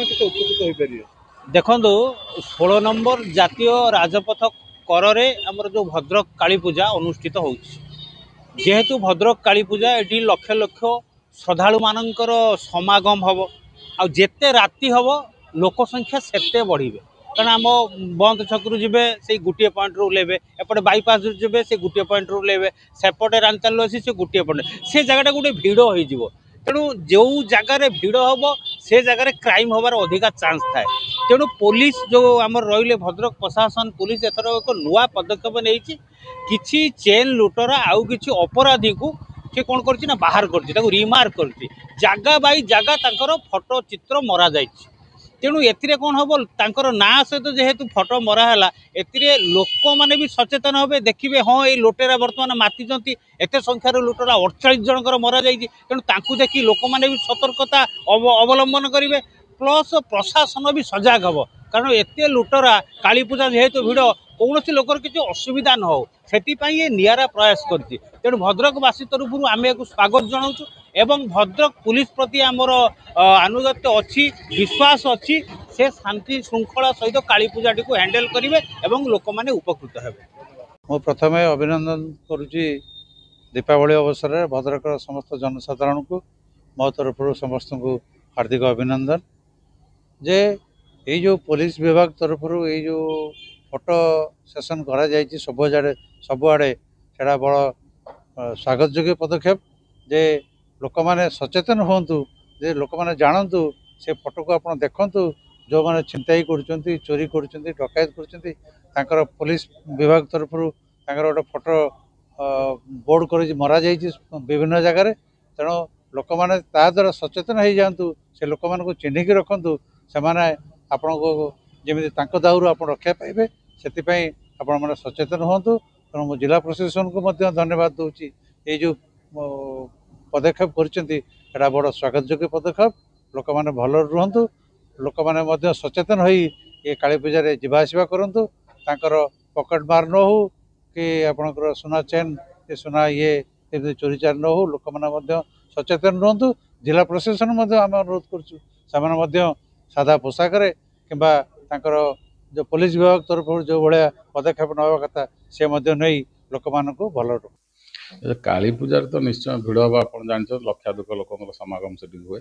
किसी उपकृत हो पारे। देखो 16 नंबर जातीय राजपथ कर आमर जो भद्रक काली पूजा अनुष्ठित हो जेहेतु भद्रक काली पूजा ये लक्ष लक्ष श्रद्धालु मानकर समागम हम आते राति हम लोक संख्या सेते बढ़े कारण आम बंद छकु जी से गोटे पॉइंट रू ओल्ले एपटे बाईपास जी से गोटे पॉइंट रू ओल्ले सेपटे रांचाल अच्छी से गोटे पॉइंट से जगह गोटे भिड़ हो तेणु जो जगार भिड़ हम से जगार क्राइम हबार अधिका चांस थाए तेणु पुलिस जो आम रही भद्रक प्रशासन पुलिस एथर एक नुआ पदक्षेप नहीं किसी चेन लुटर आउ कि अपराधी को सी कौन कर बाहर कर रिमार्क कर जगह बाई जगह फोटो चित्र मरा जाए तेणु ए कौन हम तर ना सहित जेहेतु फोटो मराला लोक मैंने भी सचेतन हे देखिए हाँ ये लुटेरा बर्तमान मातिचंती एत संख्यार लुटेरा 48 जनकर मरा जाइए तेणु देखी लोक मैंने भी सतर्कता अवलंबन करेंगे प्लस प्रशासन भी सजग हम कारण एत लुटरा काली पूजा जेहेतु भिड़ कौन लोकर किसी असुविधा न हो से निरा प्रयास कर भद्रकवासी तरफ आम एक स्वागत जनाऊँ एवं भद्रक पुलिस प्रति आमर आनुगत्य अच्छी विश्वास अच्छी से शांति श्रृंखला सहित काली पूजाटी को हैंडल करेंगे एवं लोक मैंने उपकृत हे। मु प्रथम अभिनंदन करुच्ची दीपावली अवसर में भद्रक समस्त जनसाधारण को मो तरफ समस्त को हार्दिक अभिनंदन जे ये जो पुलिस विभाग तरफ ये जो फोटो सेसन करा जायछि सबुआड़े सेटा बड़ स्वागत योग्य पदक्षेप जे लोक मैंने सचेतन हूँ जे लोक मैंने जानतु से फोटो को आप देखु जो मैंने छिनताई कर चोरी कर डकायत कर पुलिस विभाग तरफ गोटे फोटो बोर्ड कर मरा जाइए विभिन्न जगार तेणु लोक मैंने द्वारा सचेतन हो जातु से लोक मान चिन्हिक रखु से आपण को जमी दाऊ आप रक्षा पाइबे से आपण मैंने सचेतन हूँ तेणु मो जिला प्रशासन को धन्यवाद दूसरी ये जो पदक्षेप कर बड़ स्वागत योग्य पदक्षेप लोक मैंने भल रुहतु लोक मैंने सचेतन हो ये काली पूजा जावासवा करूँ पकेट मार न हो कि आपणकर सुना चेन ये सुना ये चोरी चार न हो लोक मैंने सचेतन रुहतु जिला प्रशासन आम अनुरोध कर सादा पोशाक कि जो पुलिस विभाग तरफ जो भाया पदक्षेप ना कथा से नहीं लोक मान भल काली पूजार तो निश्चय भिड़ हम आप जानते लक्षाधिक लोक समागम से हुए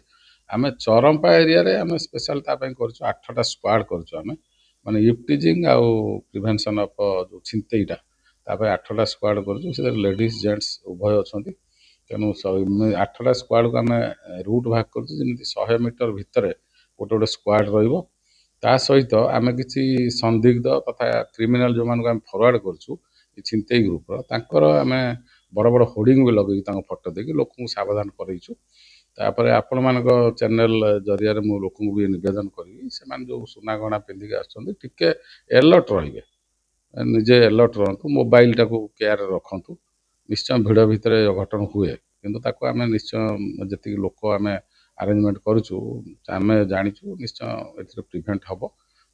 आम चरंपा एरिया रे आम स्पेशल कर 8टा स्क्वाड कर माने इफ्टिजिंग आउ प्रिवेंशन ऑफ जो छिंतेईटा 8टा स्क्वाड कर लेडीज जेंट्स उभय अच्छा तेणु 8टा स्क्वाड को आम रूट भाग कर 100 मीटर भितर गोटे गोटे स्क्वाड रा सहित आम कि संदिग्ध तथा क्रिमिनाल जो मान फरवर्ड करूँ छिंतेई ग्रुपर आम बड़ बड़ होर्डिंग भी लगे फोटो देखिए लोक सावधान करईचु तापर आपण मान चैनल जरिया मु लोक भी निवेदन करी से जो सुना गहना पिंधिक आके अलर्ट रे निजे अलर्ट रुँ मोबाइल टाक केयर रखु निश्चय भिड़ भितर घटना हुए कि आम निश्चय जी लोक आम अरेंजमेंट करुँ जाचु निश्चय ए प्रिभेन्ट हम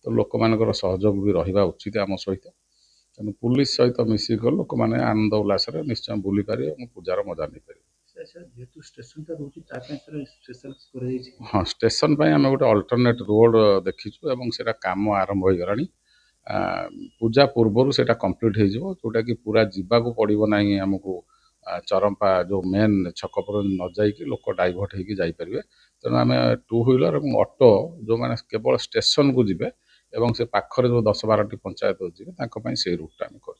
तो लोक मान सहयोग भी रहा उचित आम सहित तेणु पुलिस सहित मिसिक लोक मैंने आनंद उल्लास निश्चय बुली पारे पूजार मजा नहीं पारे। हाँ स्टेशन आम गोटे अल्टरनेट रोड देखीचु एवं से काम आरंभ हो गलानी पूजा पूर्वर से कंप्लीट हो जोटा कि पूरा जावाक पड़ो ना आमको चरंपा जो मेन छक पर न जाइए लोक डाइभर्ट होगी जापर तेणु आम 2 व्हीलर और ऑटो जो मैंने केवल स्टेशन को जीवे एवं से पाखरे जो 10-12टी पंचायत अच्छी से रूटा आम कर।